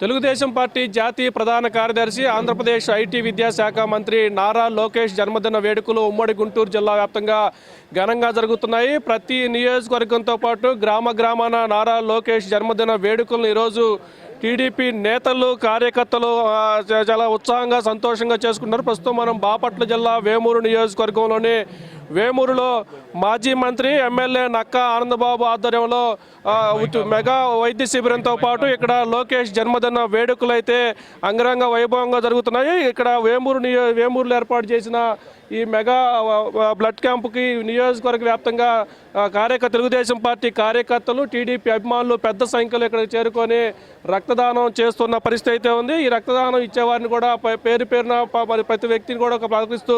Telugu Desam party జాతీయ ప్రధాన కార్యదర్శి ఆంధ్రప్రదేశ్ ఐటీ విద్యాశాఖ మంత్రి నారా లోకేష్ జన్మదిన వేడుకలు ఉమ్మడి గుంటూరు జిల్లా వ్యాప్తంగా ఘనంగా జరుగుతున్నాయి. ప్రతి నియోజకవర్గంతో పాటు గ్రామాన నారా లోకేష్ జన్మదిన వేడుకలను ఈరోజు టీడీపీ నేతలు కార్యకర్తలు చాలా ఉత్సాహంగా సంతోషంగా చేసుకున్నారు. ప్రస్తుతం మనం బాపట్ల జిల్లా వేమూరు నియోజకవర్గంలోని వేమూరులో మాజీ మంత్రి ఎమ్మెల్యే నక్కా ఆనందబాబు ఆధ్వర్యంలో మెగా వైద్య శిబిరంతో పాటు ఇక్కడ లోకేష్ జన్మదిన వేడుకలు అయితే అంగరంగ వైభవంగా జరుగుతున్నాయి. ఇక్కడ వేమూరులో ఏర్పాటు చేసిన ఈ మెగా బ్లడ్ క్యాంపుకి నియోజకవర్గ వ్యాప్తంగా తెలుగుదేశం పార్టీ కార్యకర్తలు టీడీపీ అభిమానులు పెద్ద సంఖ్యలో ఇక్కడికి చేరుకొని రక్తదానం చేస్తున్న పరిస్థితి అయితే ఉంది. ఈ రక్తదానం ఇచ్చేవారిని కూడా పేరున ప్రతి వ్యక్తిని కూడా పలకరిస్తూ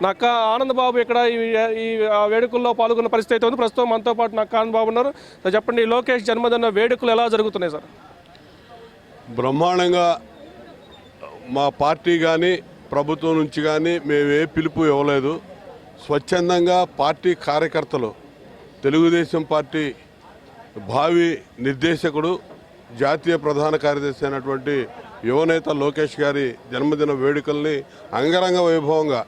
నక్కా ఆనందబాబు ఇక్కడ ఈ వేడుకల్లో పాల్గొన్న పరిస్థితి అయితే ఉంది. ప్రస్తుతం మనతో పాటు నక్కా ఆనందబాబు ఉన్నారు. చెప్పండి, లోకేష్ జన్మదిన వేడుకలు ఎలా జరుగుతున్నాయి సార్? బ్రహ్మాండంగా మా పార్టీ కానీ ప్రభుత్వం నుంచి కానీ మేము ఏ పిలుపు ఇవ్వలేదు. స్వచ్ఛందంగా పార్టీ కార్యకర్తలు తెలుగుదేశం పార్టీ భావి నిర్దేశకుడు జాతీయ ప్రధాన కార్యదర్శి అయినటువంటి యువనేత లోకేష్ గారి జన్మదిన వేడుకల్ని అంగరంగ వైభవంగా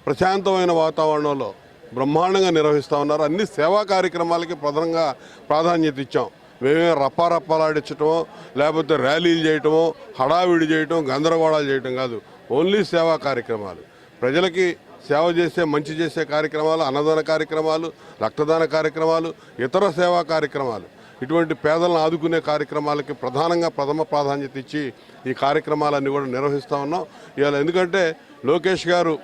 ప్రశాంతమైన వాతావరణంలో బ్రహ్మాండంగా నిర్వహిస్తూ ఉన్నారు. అన్ని సేవా కార్యక్రమాలకి ప్రధానంగా ప్రాధాన్యత ఇచ్చాం. మేమే రప్పారప్పాలాడించటమో లేకపోతే ర్యాలీలు చేయటమో హడావిడి చేయటం గందరగోళాలు చేయటం కాదు. ఓన్లీ సేవా కార్యక్రమాలు, ప్రజలకి సేవ చేసే మంచి చేసే కార్యక్రమాలు, అన్నదాన కార్యక్రమాలు, రక్తదాన కార్యక్రమాలు, ఇతర సేవా కార్యక్రమాలు, ఇటువంటి పేదలను ఆదుకునే కార్యక్రమాలకి ప్రథమ ప్రాధాన్యత ఇచ్చి ఈ కార్యక్రమాలన్నీ కూడా నిర్వహిస్తూ ఉన్నాం ఇవాళ. ఎందుకంటే లోకేష్ గారు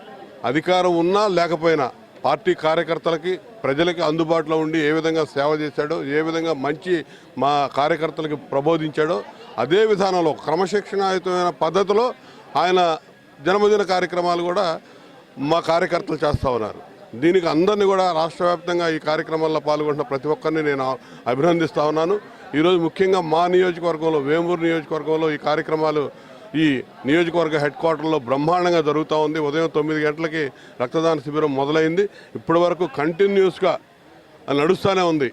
అధికారం ఉన్నా లేకపోయినా పార్టీ కార్యకర్తలకి ప్రజలకి అందుబాటులో ఉండి ఏ విధంగా సేవ చేశాడో, ఏ విధంగా మంచి మా కార్యకర్తలకి ప్రబోధించాడో అదే విధానంలో క్రమశిక్షణాయుతమైన పద్ధతిలో ఆయన జన్మదిన కార్యక్రమాలు కూడా మా కార్యకర్తలు చేస్తూ ఉన్నారు. దీనికి అందరినీ కూడా రాష్ట్ర వ్యాప్తంగా ఈ కార్యక్రమాల్లో పాల్గొంటున్న ప్రతి ఒక్కరిని నేను అభినందిస్తూ ఉన్నాను. ఈరోజు ముఖ్యంగా మా నియోజకవర్గంలో వేమూరు నియోజకవర్గంలో ఈ కార్యక్రమాలు ఈ నియోజకవర్గ హెడ్ క్వార్టర్లో బ్రహ్మాండంగా జరుగుతూ ఉంది. ఉదయం 9 గంటలకి రక్తదాన శిబిరం మొదలైంది. ఇప్పటి వరకు కంటిన్యూస్గా నడుస్తూనే ఉంది.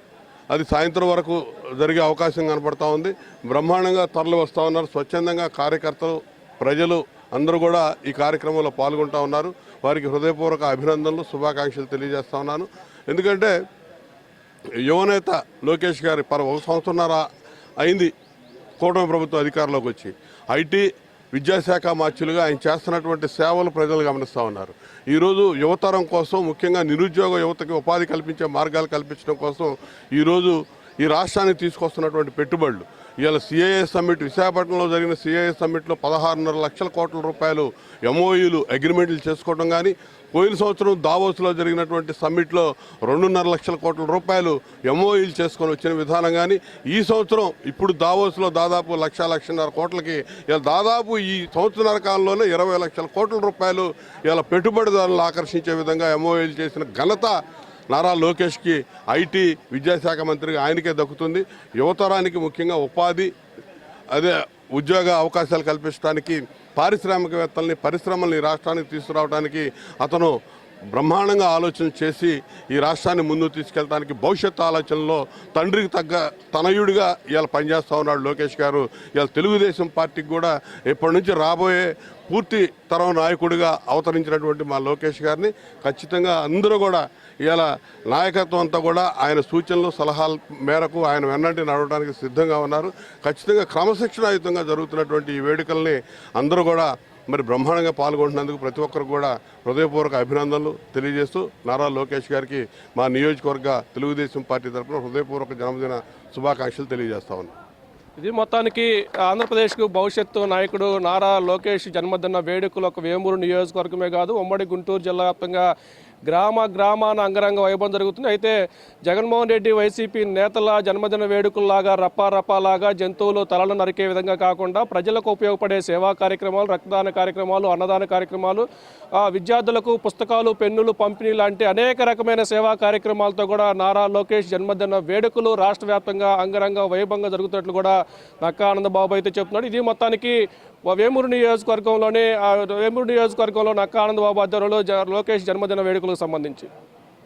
అది సాయంత్రం వరకు జరిగే అవకాశం కనపడతా ఉంది. బ్రహ్మాండంగా తరలి వస్తూ ఉన్నారు. స్వచ్ఛందంగా కార్యకర్తలు ప్రజలు అందరూ కూడా ఈ కార్యక్రమంలో పాల్గొంటూ ఉన్నారు. వారికి హృదయపూర్వక అభినందనలు శుభాకాంక్షలు తెలియజేస్తా ఉన్నాను. ఎందుకంటే యువనేత లోకేష్ గారి 1 సంవత్సరంన్నర అయింది కూటమి ప్రభుత్వం అధికారంలోకి వచ్చి. ఐటీ విద్యాశాఖ మార్చులుగా ఆయన చేస్తున్నటువంటి సేవలు ప్రజలు గమనిస్తూ ఉన్నారు. ఈరోజు యువతరం కోసం, ముఖ్యంగా నిరుద్యోగ యువతకి ఉపాధి కల్పించే మార్గాలు కల్పించడం కోసం ఈరోజు ఈ రాష్ట్రానికి తీసుకొస్తున్నటువంటి పెట్టుబడులు, ఇవాళ సిఐఏ సమ్మిట్ విశాఖపట్నంలో జరిగిన సిఐఏ సమ్మిట్లో 16.5 లక్షల కోట్ల రూపాయలు ఎంఓయూలు అగ్రిమెంట్లు చేసుకోవడం కానీ, పోయిన సంవత్సరం దావోస్లో జరిగినటువంటి సమ్మిట్లో 2.5 లక్షల కోట్ల రూపాయలు ఎంఓయూలు చేసుకొని వచ్చిన విధానం కానీ, ఈ సంవత్సరం ఇప్పుడు దావోస్లో దాదాపు 1.5 కోట్లకి ఇలా దాదాపు ఈ సంవత్సరాల కాలంలోనే 20 లక్షల కోట్ల రూపాయలు ఇలా పెట్టుబడిదారులను ఆకర్షించే విధంగా ఎంఓయూలు చేసిన ఘనత నారా లోకేష్కి, ఐటీ విద్యాశాఖ మంత్రిగా ఆయనకే దక్కుతుంది. యువతరానికి ముఖ్యంగా ఉపాధి, అదే ఉద్యోగ అవకాశాలు కల్పించడానికి, పారిశ్రామికవేత్తల్ని పరిశ్రమల్ని రాష్ట్రానికి తీసుకురావడానికి అతను బ్రహ్మాండంగా ఆలోచన చేసి ఈ రాష్ట్రాన్ని ముందుకు తీసుకెళ్ళడానికి భవిష్యత్తు ఆలోచనలో తండ్రికి తగ్గ తనయుడిగా ఇవాళ పనిచేస్తూ ఉన్నాడు లోకేష్ గారు. ఇవాళ తెలుగుదేశం పార్టీకి కూడా ఇప్పటి నుంచి రాబోయే పూర్తి తరం నాయకుడిగా అవతరించినటువంటి మా లోకేష్ గారిని ఖచ్చితంగా అందరూ కూడా ఇవాళ నాయకత్వం అంతా కూడా ఆయన సూచనలు సలహాల మేరకు ఆయన వెన్నంటి నడవడానికి సిద్ధంగా ఉన్నారు. ఖచ్చితంగా క్రమశిక్షణాయుతంగా జరుగుతున్నటువంటి ఈ వేడుకల్ని అందరూ కూడా మరి బ్రహ్మాండంగా పాల్గొంటున్నందుకు ప్రతి ఒక్కరు కూడా హృదయపూర్వక అభినందనలు తెలియజేస్తూ నారా లోకేష్ గారికి మా నియోజకవర్గ తెలుగుదేశం పార్టీ తరఫున హృదయపూర్వక జన్మదిన శుభాకాంక్షలు తెలియజేస్తా ఉన్నాను. ఇది మొత్తానికి ఆంధ్రప్రదేశ్కు భవిష్యత్తు నాయకుడు నారా లోకేష్ జన్మదిన వేడుకలు ఒక వేమూరు నియోజకవర్గమే కాదు, ఉమ్మడి గుంటూరు జిల్లా వ్యాప్తంగా గ్రామాన అంగరంగ వైభవం జరుగుతుంది. అయితే జగన్మోహన్ రెడ్డి వైసీపీ నేతల జన్మదిన వేడుకల్లాగా రప్పాలాగా జంతువులు తలలు నరికే విధంగా కాకుండా ప్రజలకు ఉపయోగపడే సేవా కార్యక్రమాలు, రక్తదాన కార్యక్రమాలు, అన్నదాన కార్యక్రమాలు, విద్యార్థులకు పుస్తకాలు, పెన్నులు పంపిణీ లాంటి అనేక రకమైన సేవా కార్యక్రమాలతో కూడా నారా లోకేష్ జన్మదిన వేడుకలు రాష్ట్ర వ్యాప్తంగా అంగరంగ వైభవంగా జరుగుతున్నట్లు కూడా నక్కా ఆనందబాబు అయితే చెప్తున్నాడు. ఇది మొత్తానికి వేమూరు నియోజకవర్గంలో నక్కా ఆనందబాబు ఆధ్వర్యంలో లోకేష్ జన్మదిన వేడుకలకు సంబంధించి